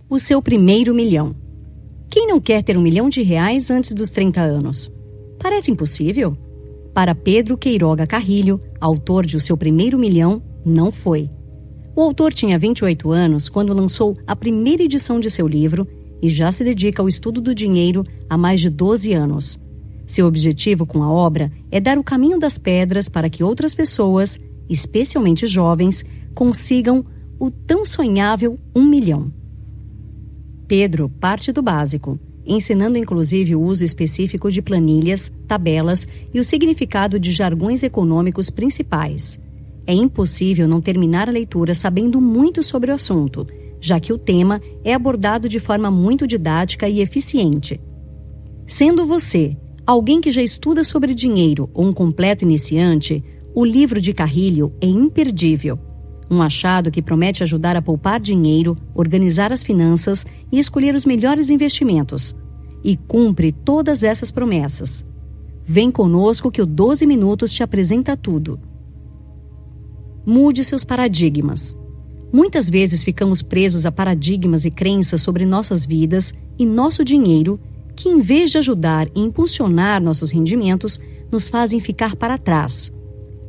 O seu primeiro milhão. Quem não quer ter R$1 milhão antes dos 30 anos? Parece impossível? Para Pedro Queiroga Carrilho, autor de O Seu Primeiro Milhão, não foi. O autor tinha 28 anos quando lançou a primeira edição de seu livro e já se dedica ao estudo do dinheiro há mais de 12 anos. Seu objetivo com a obra é dar o caminho das pedras para que outras pessoas, especialmente jovens, consigam o tão sonhável R$1 milhão. Pedro parte do básico, ensinando inclusive o uso específico de planilhas, tabelas e o significado de jargões econômicos principais. É impossível não terminar a leitura sabendo muito sobre o assunto, já que o tema é abordado de forma muito didática e eficiente. Sendo você alguém que já estuda sobre dinheiro ou um completo iniciante, o livro de Carrilho é imperdível. Um achado que promete ajudar a poupar dinheiro, organizar as finanças e escolher os melhores investimentos. E cumpre todas essas promessas. Vem conosco que o 12 Minutos te apresenta tudo. Mude seus paradigmas. Muitas vezes ficamos presos a paradigmas e crenças sobre nossas vidas e nosso dinheiro que, em vez de ajudar e impulsionar nossos rendimentos, nos fazem ficar para trás.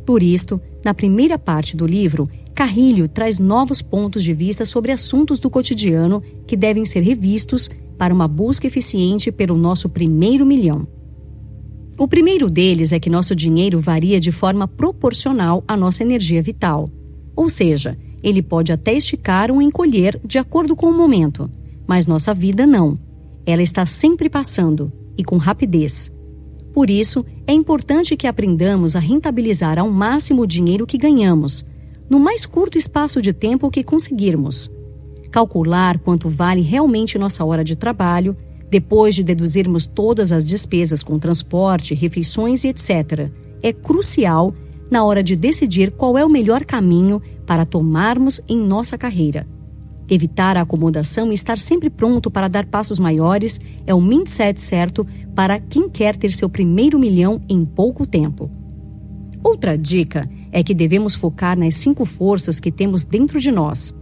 Por isto, na primeira parte do livro, Carrilho traz novos pontos de vista sobre assuntos do cotidiano que devem ser revistos para uma busca eficiente pelo nosso primeiro milhão. O primeiro deles é que nosso dinheiro varia de forma proporcional à nossa energia vital. Ou seja, ele pode até esticar ou encolher de acordo com o momento, mas nossa vida não. Ela está sempre passando, e com rapidez. Por isso, é importante que aprendamos a rentabilizar ao máximo o dinheiro que ganhamos, no mais curto espaço de tempo que conseguirmos. Calcular quanto vale realmente nossa hora de trabalho, depois de deduzirmos todas as despesas com transporte, refeições e etc., é crucial na hora de decidir qual é o melhor caminho para tomarmos em nossa carreira. Evitar a acomodação e estar sempre pronto para dar passos maiores é o mindset certo para quem quer ter seu primeiro milhão em pouco tempo. Outra dica é que devemos focar nas 5 forças que temos dentro de nós.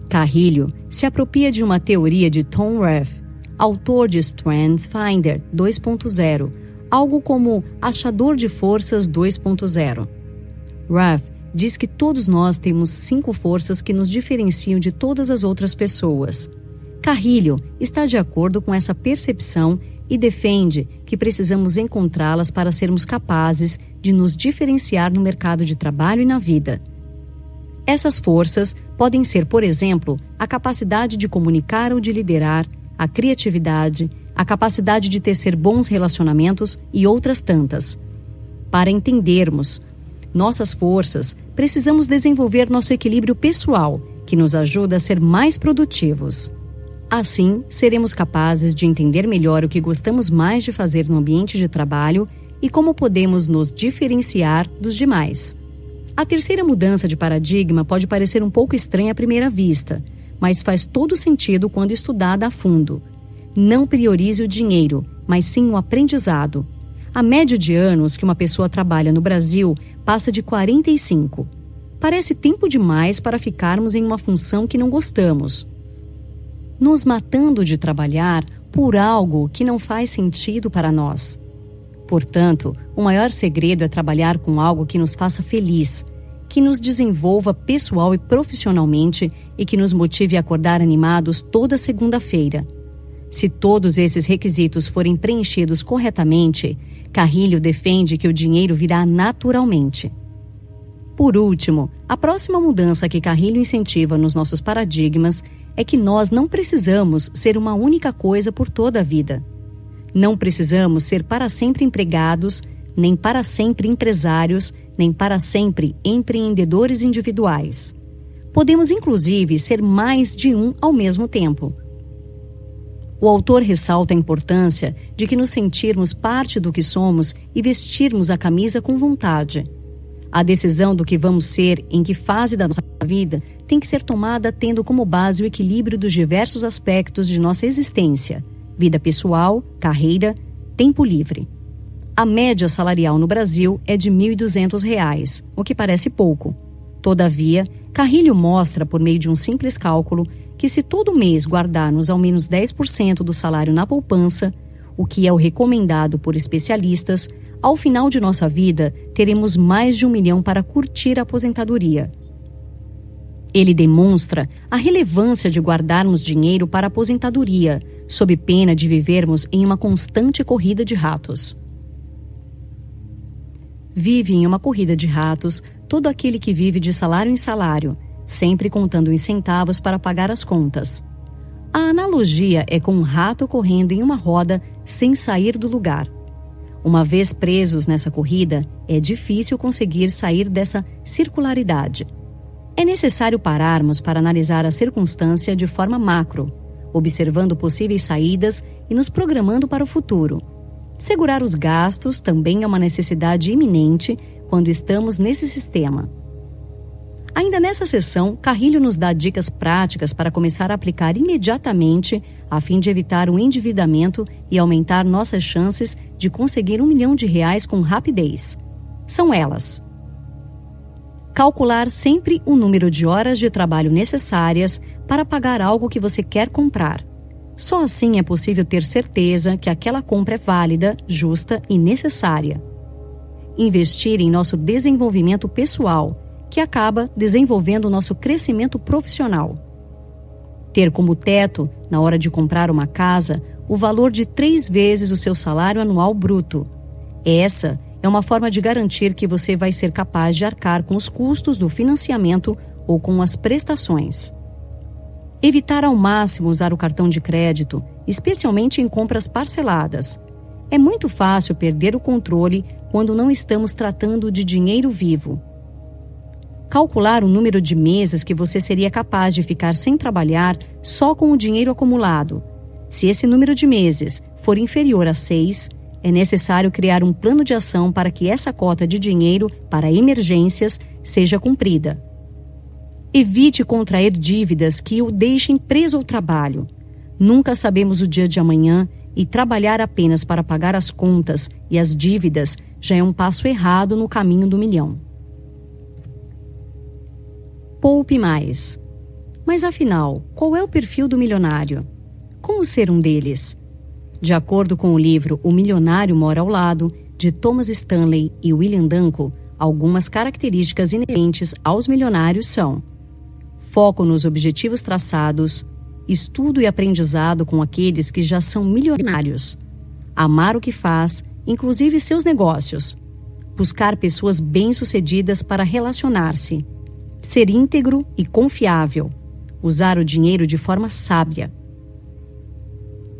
Carrilho se apropria de uma teoria de Tom Rath, autor de Strengths Finder 2.0, algo como Achador de Forças 2.0. Rath diz que todos nós temos 5 forças que nos diferenciam de todas as outras pessoas. Carrilho está de acordo com essa percepção e defende que precisamos encontrá-las para sermos capazes de nos diferenciar no mercado de trabalho e na vida. Essas forças podem ser, por exemplo, a capacidade de comunicar ou de liderar, a criatividade, a capacidade de tecer bons relacionamentos e outras tantas. Para entendermos nossas forças, precisamos desenvolver nosso equilíbrio pessoal, que nos ajuda a ser mais produtivos. Assim, seremos capazes de entender melhor o que gostamos mais de fazer no ambiente de trabalho e como podemos nos diferenciar dos demais. A terceira mudança de paradigma pode parecer um pouco estranha à primeira vista, mas faz todo sentido quando estudada a fundo. Não priorize o dinheiro, mas sim o aprendizado. A média de anos que uma pessoa trabalha no Brasil passa de 45. Parece tempo demais para ficarmos em uma função que não gostamos, nos matando de trabalhar por algo que não faz sentido para nós. Portanto, o maior segredo é trabalhar com algo que nos faça feliz, que nos desenvolva pessoal e profissionalmente e que nos motive a acordar animados toda segunda-feira. Se todos esses requisitos forem preenchidos corretamente, Carrilho defende que o dinheiro virá naturalmente. Por último, a próxima mudança que Carrilho incentiva nos nossos paradigmas é que nós não precisamos ser uma única coisa por toda a vida. Não precisamos ser para sempre empregados, nem para sempre empresários, nem para sempre empreendedores individuais. Podemos, inclusive, ser mais de um ao mesmo tempo. O autor ressalta a importância de que nos sentirmos parte do que somos e vestirmos a camisa com vontade. A decisão do que vamos ser em que fase da nossa vida tem que ser tomada tendo como base o equilíbrio dos diversos aspectos de nossa existência: vida pessoal, carreira, tempo livre. A média salarial no Brasil é de R$ 1.200, o que parece pouco. Todavia, Carrilho mostra, por meio de um simples cálculo, que se todo mês guardarmos ao menos 10% do salário na poupança, o que é o recomendado por especialistas, ao final de nossa vida teremos mais de 1 milhão para curtir a aposentadoria. Ele demonstra a relevância de guardarmos dinheiro para a aposentadoria, sob pena de vivermos em uma constante corrida de ratos. Vive em uma corrida de ratos todo aquele que vive de salário em salário, sempre contando os centavos para pagar as contas. A analogia é com um rato correndo em uma roda sem sair do lugar. Uma vez presos nessa corrida, é difícil conseguir sair dessa circularidade. É necessário pararmos para analisar a circunstância de forma macro, observando possíveis saídas e nos programando para o futuro. Segurar os gastos também é uma necessidade iminente quando estamos nesse sistema. Ainda nessa sessão, Carrilho nos dá dicas práticas para começar a aplicar imediatamente a fim de evitar o endividamento e aumentar nossas chances de conseguir R$1 milhão com rapidez. São elas: calcular sempre o número de horas de trabalho necessárias para pagar algo que você quer comprar. Só assim é possível ter certeza que aquela compra é válida, justa e necessária. Investir em nosso desenvolvimento pessoal, que acaba desenvolvendo nosso crescimento profissional. Ter como teto, na hora de comprar uma casa, o valor de 3 vezes o seu salário anual bruto. Essa é uma forma de garantir que você vai ser capaz de arcar com os custos do financiamento ou com as prestações. Evitar ao máximo usar o cartão de crédito, especialmente em compras parceladas. É muito fácil perder o controle quando não estamos tratando de dinheiro vivo. Calcular o número de meses que você seria capaz de ficar sem trabalhar só com o dinheiro acumulado. Se esse número de meses for inferior a 6, é necessário criar um plano de ação para que essa cota de dinheiro para emergências seja cumprida. Evite contrair dívidas que o deixem preso ao trabalho. Nunca sabemos o dia de amanhã e trabalhar apenas para pagar as contas e as dívidas já é um passo errado no caminho do milhão. Poupe mais. Mas afinal, qual é o perfil do milionário? Como ser um deles? De acordo com o livro O Milionário Mora ao Lado, de Thomas Stanley e William Danko, algumas características inerentes aos milionários são: foco nos objetivos traçados, estudo e aprendizado com aqueles que já são milionários, amar o que faz, inclusive seus negócios, buscar pessoas bem-sucedidas para relacionar-se, ser íntegro e confiável, usar o dinheiro de forma sábia.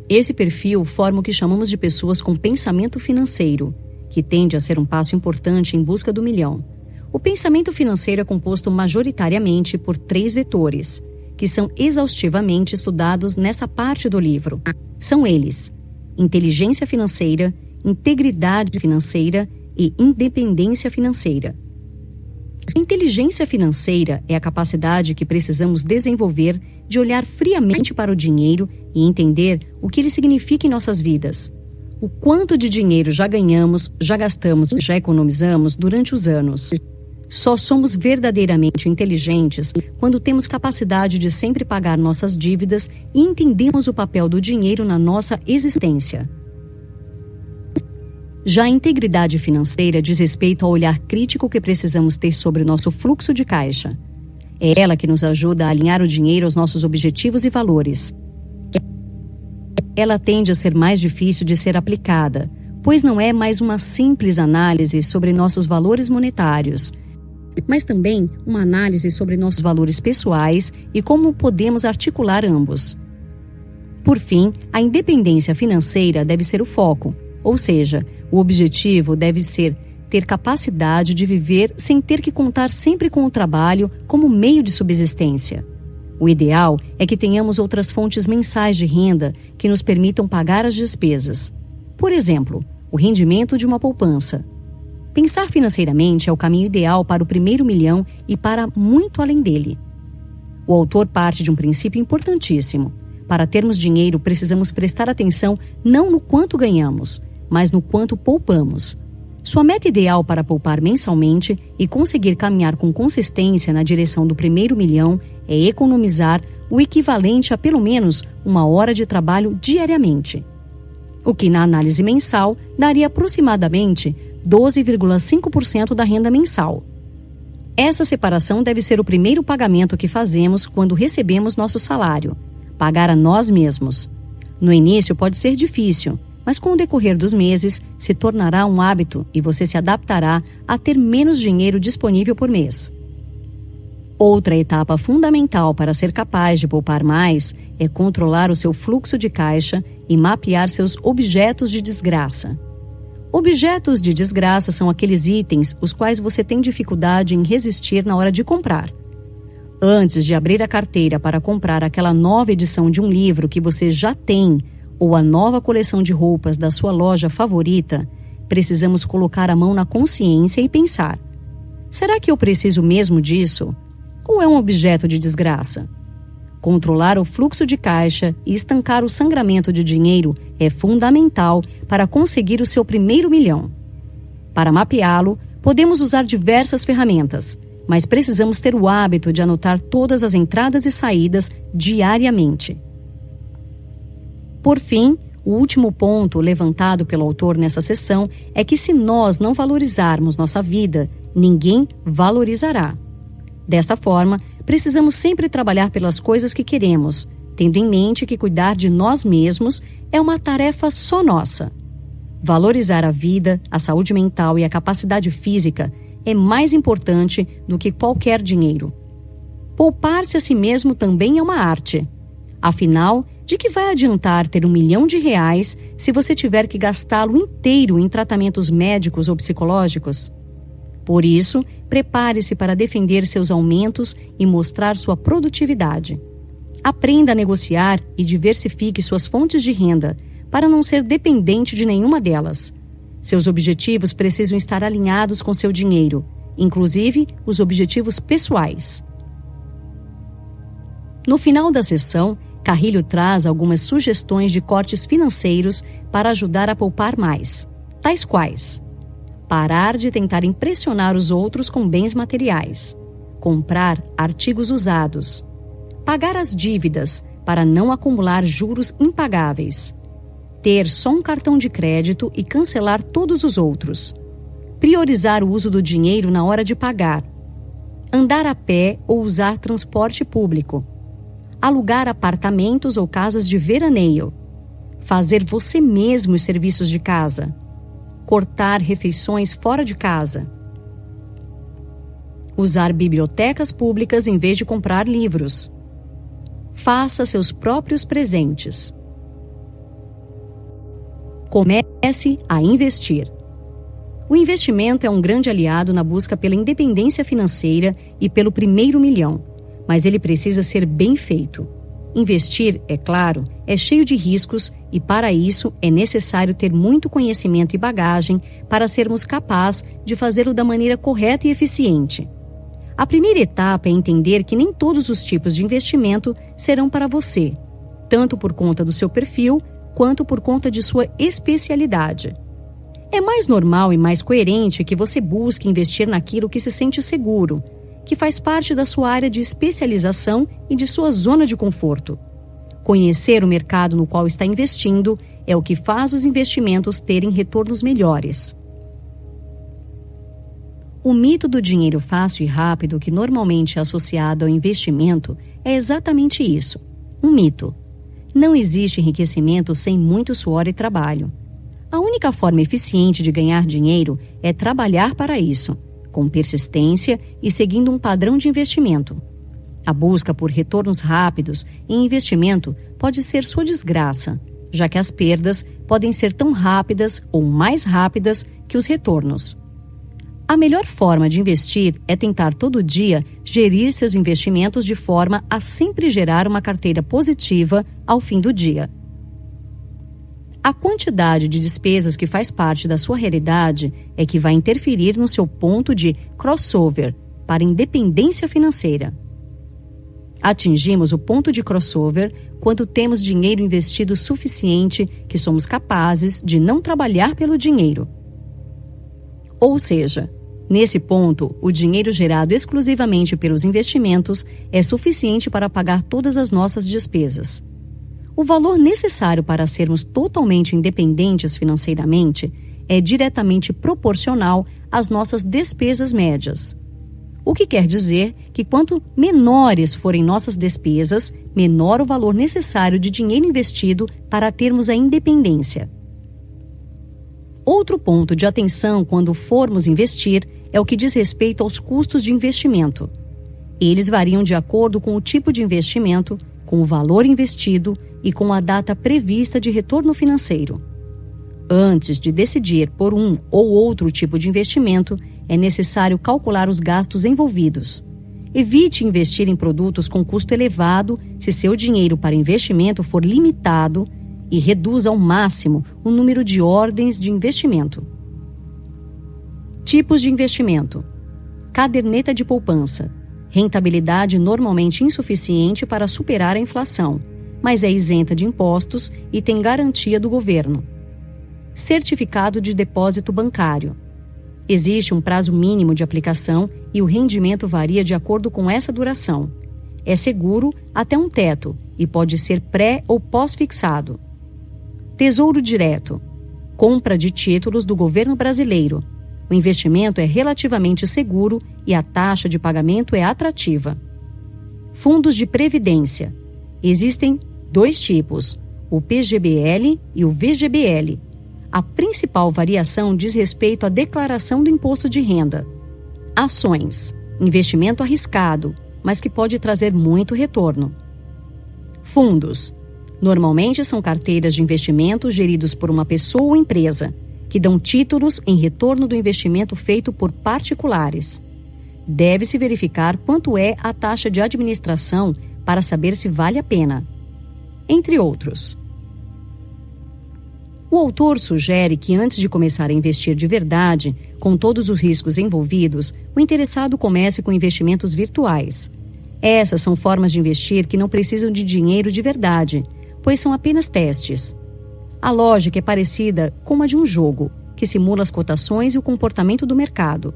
Esse perfil forma o que chamamos de pessoas com pensamento financeiro, que tende a ser um passo importante em busca do milhão. O pensamento financeiro é composto majoritariamente por 3 vetores, que são exaustivamente estudados nessa parte do livro. São eles: inteligência financeira, integridade financeira e independência financeira. A inteligência financeira é a capacidade que precisamos desenvolver de olhar friamente para o dinheiro e entender o que ele significa em nossas vidas. O quanto de dinheiro já ganhamos, já gastamos e já economizamos durante os anos. Só somos verdadeiramente inteligentes quando temos capacidade de sempre pagar nossas dívidas e entendemos o papel do dinheiro na nossa existência. Já a integridade financeira diz respeito ao olhar crítico que precisamos ter sobre o nosso fluxo de caixa. É ela que nos ajuda a alinhar o dinheiro aos nossos objetivos e valores. Ela tende a ser mais difícil de ser aplicada, pois não é mais uma simples análise sobre nossos valores monetários, mas também uma análise sobre nossos valores pessoais e como podemos articular ambos. Por fim, a independência financeira deve ser o foco, ou seja, o objetivo deve ser ter capacidade de viver sem ter que contar sempre com o trabalho como meio de subsistência. O ideal é que tenhamos outras fontes mensais de renda que nos permitam pagar as despesas. Por exemplo, o rendimento de uma poupança. Pensar financeiramente é o caminho ideal para o primeiro milhão e para muito além dele. O autor parte de um princípio importantíssimo. Para termos dinheiro, precisamos prestar atenção não no quanto ganhamos, mas no quanto poupamos. Sua meta ideal para poupar mensalmente e conseguir caminhar com consistência na direção do primeiro milhão é economizar o equivalente a pelo menos 1 hora de trabalho diariamente, o que na análise mensal daria aproximadamente 12,5% da renda mensal. Essa separação deve ser o primeiro pagamento que fazemos quando recebemos nosso salário, pagar a nós mesmos. No início pode ser difícil, mas com o decorrer dos meses se tornará um hábito e você se adaptará a ter menos dinheiro disponível por mês. Outra etapa fundamental para ser capaz de poupar mais é controlar o seu fluxo de caixa e mapear seus objetos de desgraça. Objetos de desgraça são aqueles itens os quais você tem dificuldade em resistir na hora de comprar. Antes de abrir a carteira para comprar aquela nova edição de um livro que você já tem ou a nova coleção de roupas da sua loja favorita, precisamos colocar a mão na consciência e pensar: será que eu preciso mesmo disso? Ou é um objeto de desgraça? Controlar o fluxo de caixa e estancar o sangramento de dinheiro é fundamental para conseguir o seu primeiro milhão. Para mapeá-lo, podemos usar diversas ferramentas, mas precisamos ter o hábito de anotar todas as entradas e saídas diariamente. Por fim, o último ponto levantado pelo autor nessa sessão é que se nós não valorizarmos nossa vida, ninguém valorizará. Desta forma, precisamos sempre trabalhar pelas coisas que queremos, tendo em mente que cuidar de nós mesmos é uma tarefa só nossa. Valorizar a vida, a saúde mental e a capacidade física é mais importante do que qualquer dinheiro. Poupar-se a si mesmo também é uma arte. Afinal, de que vai adiantar ter R$1 milhão se você tiver que gastá-lo inteiro em tratamentos médicos ou psicológicos? Por isso, prepare-se para defender seus aumentos e mostrar sua produtividade. Aprenda a negociar e diversifique suas fontes de renda para não ser dependente de nenhuma delas. Seus objetivos precisam estar alinhados com seu dinheiro, inclusive os objetivos pessoais. No final da sessão, Carrilho traz algumas sugestões de cortes financeiros para ajudar a poupar mais, tais quais: parar de tentar impressionar os outros com bens materiais, comprar artigos usados, pagar as dívidas para não acumular juros impagáveis, ter só um cartão de crédito e cancelar todos os outros, priorizar o uso do dinheiro na hora de pagar, andar a pé ou usar transporte público, alugar apartamentos ou casas de veraneio, fazer você mesmo os serviços de casa, cortar refeições fora de casa, usar bibliotecas públicas em vez de comprar livros, faça seus próprios presentes. Comece a investir. O investimento é um grande aliado na busca pela independência financeira e pelo primeiro milhão, mas ele precisa ser bem feito. Investir, é claro, é cheio de riscos e para isso é necessário ter muito conhecimento e bagagem para sermos capazes de fazê-lo da maneira correta e eficiente. A primeira etapa é entender que nem todos os tipos de investimento serão para você, tanto por conta do seu perfil quanto por conta de sua especialidade. É mais normal e mais coerente que você busque investir naquilo que se sente seguro, que faz parte da sua área de especialização e de sua zona de conforto. Conhecer o mercado no qual está investindo é o que faz os investimentos terem retornos melhores. O mito do dinheiro fácil e rápido, que normalmente é associado ao investimento, é exatamente isso, um mito. Não existe enriquecimento sem muito suor e trabalho. A única forma eficiente de ganhar dinheiro é trabalhar para isso, com persistência e seguindo um padrão de investimento. A busca por retornos rápidos em investimento pode ser sua desgraça, já que as perdas podem ser tão rápidas ou mais rápidas que os retornos. A melhor forma de investir é tentar todo dia gerir seus investimentos de forma a sempre gerar uma carteira positiva ao fim do dia. A quantidade de despesas que faz parte da sua realidade é que vai interferir no seu ponto de crossover para independência financeira. Atingimos o ponto de crossover quando temos dinheiro investido suficiente que somos capazes de não trabalhar pelo dinheiro. Ou seja, nesse ponto, o dinheiro gerado exclusivamente pelos investimentos é suficiente para pagar todas as nossas despesas. O valor necessário para sermos totalmente independentes financeiramente é diretamente proporcional às nossas despesas médias. O que quer dizer que quanto menores forem nossas despesas, menor o valor necessário de dinheiro investido para termos a independência. Outro ponto de atenção quando formos investir é o que diz respeito aos custos de investimento. Eles variam de acordo com o tipo de investimento, com o valor investido e com a data prevista de retorno financeiro. Antes de decidir por um ou outro tipo de investimento, é necessário calcular os gastos envolvidos. Evite investir em produtos com custo elevado se seu dinheiro para investimento for limitado e reduza ao máximo o número de ordens de investimento. Tipos de investimento: caderneta de poupança. Rentabilidade normalmente insuficiente para superar a inflação, mas é isenta de impostos e tem garantia do governo. Certificado de depósito bancário. Existe um prazo mínimo de aplicação e o rendimento varia de acordo com essa duração. É seguro até um teto e pode ser pré- ou pós-fixado. Tesouro direto. Compra de títulos do governo brasileiro. O investimento é relativamente seguro e a taxa de pagamento é atrativa. Fundos de previdência. Existem 2 tipos, o PGBL e o VGBL. A principal variação diz respeito à declaração do imposto de renda. Ações. Investimento arriscado, mas que pode trazer muito retorno. Fundos. Normalmente são carteiras de investimento geridos por uma pessoa ou empresa, que dão títulos em retorno do investimento feito por particulares. Deve-se verificar quanto é a taxa de administração para saber se vale a pena, entre outros. O autor sugere que antes de começar a investir de verdade, com todos os riscos envolvidos, o interessado comece com investimentos virtuais. Essas são formas de investir que não precisam de dinheiro de verdade, pois são apenas testes. A lógica é parecida com a de um jogo, que simula as cotações e o comportamento do mercado.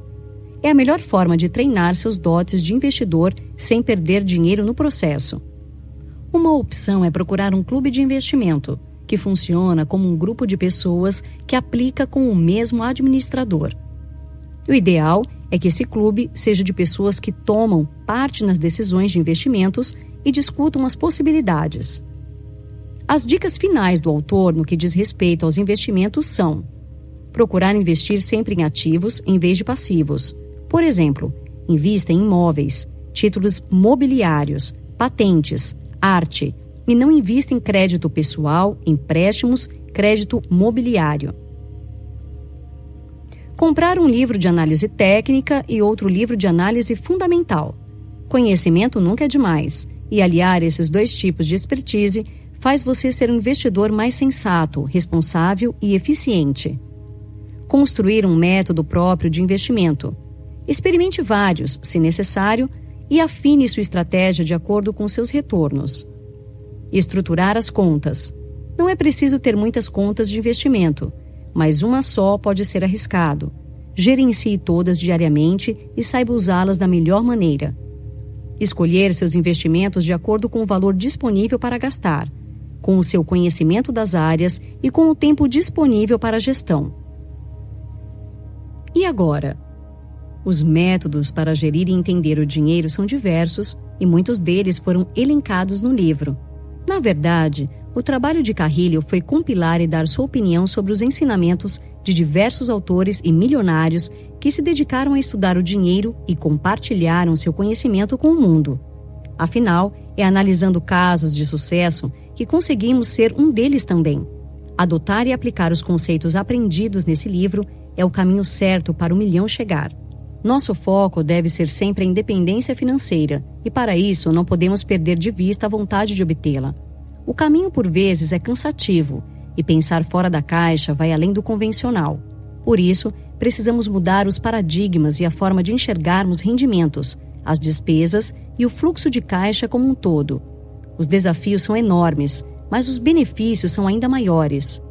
É a melhor forma de treinar seus dotes de investidor sem perder dinheiro no processo. Uma opção é procurar um clube de investimento, que funciona como um grupo de pessoas que aplica com o mesmo administrador. O ideal é que esse clube seja de pessoas que tomam parte nas decisões de investimentos e discutam as possibilidades. As dicas finais do autor no que diz respeito aos investimentos são: procurar investir sempre em ativos em vez de passivos. Por exemplo, invista em imóveis, títulos mobiliários, patentes, arte, e não invista em crédito pessoal, empréstimos, crédito mobiliário. Comprar um livro de análise técnica e outro livro de análise fundamental. Conhecimento nunca é demais, e aliar esses 2 tipos de expertise faz você ser um investidor mais sensato, responsável e eficiente. Construir um método próprio de investimento. Experimente vários, se necessário, e afine sua estratégia de acordo com seus retornos. Estruturar as contas. Não é preciso ter muitas contas de investimento, mas uma só pode ser arriscado. Gerencie todas diariamente e saiba usá-las da melhor maneira. Escolher seus investimentos de acordo com o valor disponível para gastar, com o seu conhecimento das áreas e com o tempo disponível para a gestão. E agora? Os métodos para gerir e entender o dinheiro são diversos e muitos deles foram elencados no livro. Na verdade, o trabalho de Carrilho foi compilar e dar sua opinião sobre os ensinamentos de diversos autores e milionários que se dedicaram a estudar o dinheiro e compartilharam seu conhecimento com o mundo. Afinal, é analisando casos de sucesso que conseguimos ser um deles também. Adotar e aplicar os conceitos aprendidos nesse livro é o caminho certo para o milhão chegar. Nosso foco deve ser sempre a independência financeira, e para isso não podemos perder de vista a vontade de obtê-la. O caminho por vezes é cansativo, e pensar fora da caixa vai além do convencional. Por isso, precisamos mudar os paradigmas e a forma de enxergarmos rendimentos, as despesas e o fluxo de caixa como um todo. Os desafios são enormes, mas os benefícios são ainda maiores.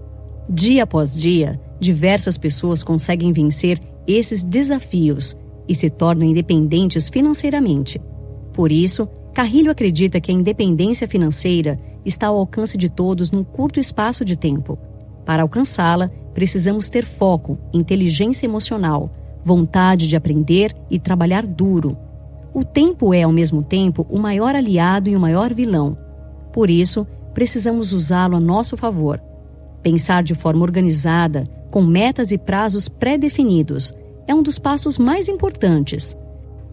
Dia após dia, diversas pessoas conseguem vencer esses desafios e se tornam independentes financeiramente. Por isso, Carrilho acredita que a independência financeira está ao alcance de todos num curto espaço de tempo. Para alcançá-la, precisamos ter foco, inteligência emocional, vontade de aprender e trabalhar duro. O tempo é, ao mesmo tempo, o maior aliado e o maior vilão. Por isso, precisamos usá-lo a nosso favor. Pensar de forma organizada, com metas e prazos pré-definidos, é um dos passos mais importantes.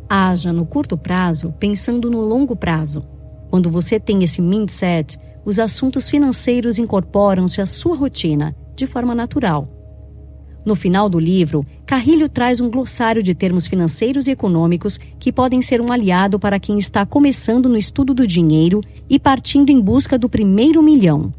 Haja no curto prazo pensando no longo prazo. Quando você tem esse mindset, os assuntos financeiros incorporam-se à sua rotina, de forma natural. No final do livro, Carrilho traz um glossário de termos financeiros e econômicos que podem ser um aliado para quem está começando no estudo do dinheiro e partindo em busca do primeiro milhão.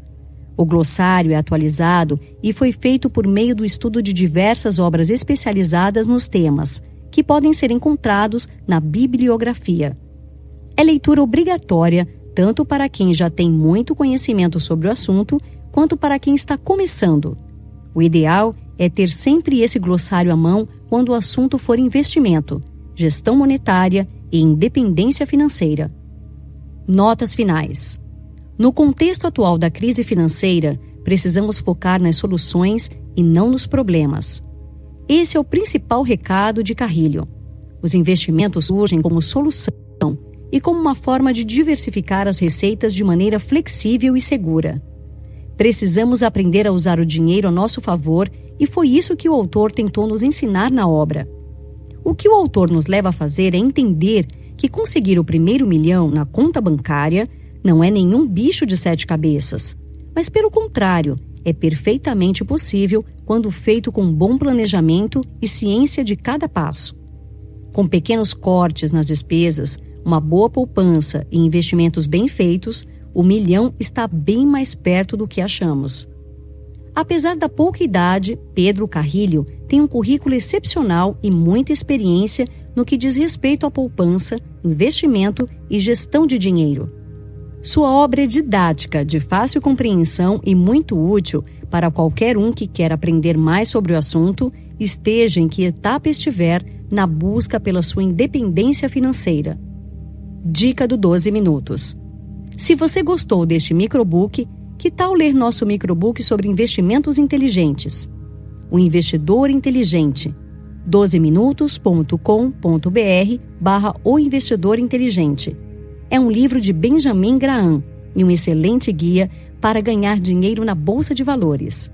O glossário é atualizado e foi feito por meio do estudo de diversas obras especializadas nos temas, que podem ser encontrados na bibliografia. É leitura obrigatória tanto para quem já tem muito conhecimento sobre o assunto, quanto para quem está começando. O ideal é ter sempre esse glossário à mão quando o assunto for investimento, gestão monetária e independência financeira. Notas finais. No contexto atual da crise financeira, precisamos focar nas soluções e não nos problemas. Esse é o principal recado de Carrilho. Os investimentos surgem como solução e como uma forma de diversificar as receitas de maneira flexível e segura. Precisamos aprender a usar o dinheiro a nosso favor e foi isso que o autor tentou nos ensinar na obra. O que o autor nos leva a fazer é entender que conseguir o primeiro milhão na conta bancária não é nenhum bicho de 7 cabeças, mas pelo contrário, é perfeitamente possível quando feito com bom planejamento e ciência de cada passo. Com pequenos cortes nas despesas, uma boa poupança e investimentos bem feitos, o milhão está bem mais perto do que achamos. Apesar da pouca idade, Pedro Carrilho tem um currículo excepcional e muita experiência no que diz respeito à poupança, investimento e gestão de dinheiro. Sua obra é didática, de fácil compreensão e muito útil para qualquer um que quer aprender mais sobre o assunto, esteja em que etapa estiver na busca pela sua independência financeira. Dica do 12 minutos. Se você gostou deste microbook, que tal ler nosso microbook sobre investimentos inteligentes? O Investidor Inteligente. 12minutos.com.br/O Investidor Inteligente. É um livro de Benjamin Graham e um excelente guia para ganhar dinheiro na Bolsa de Valores.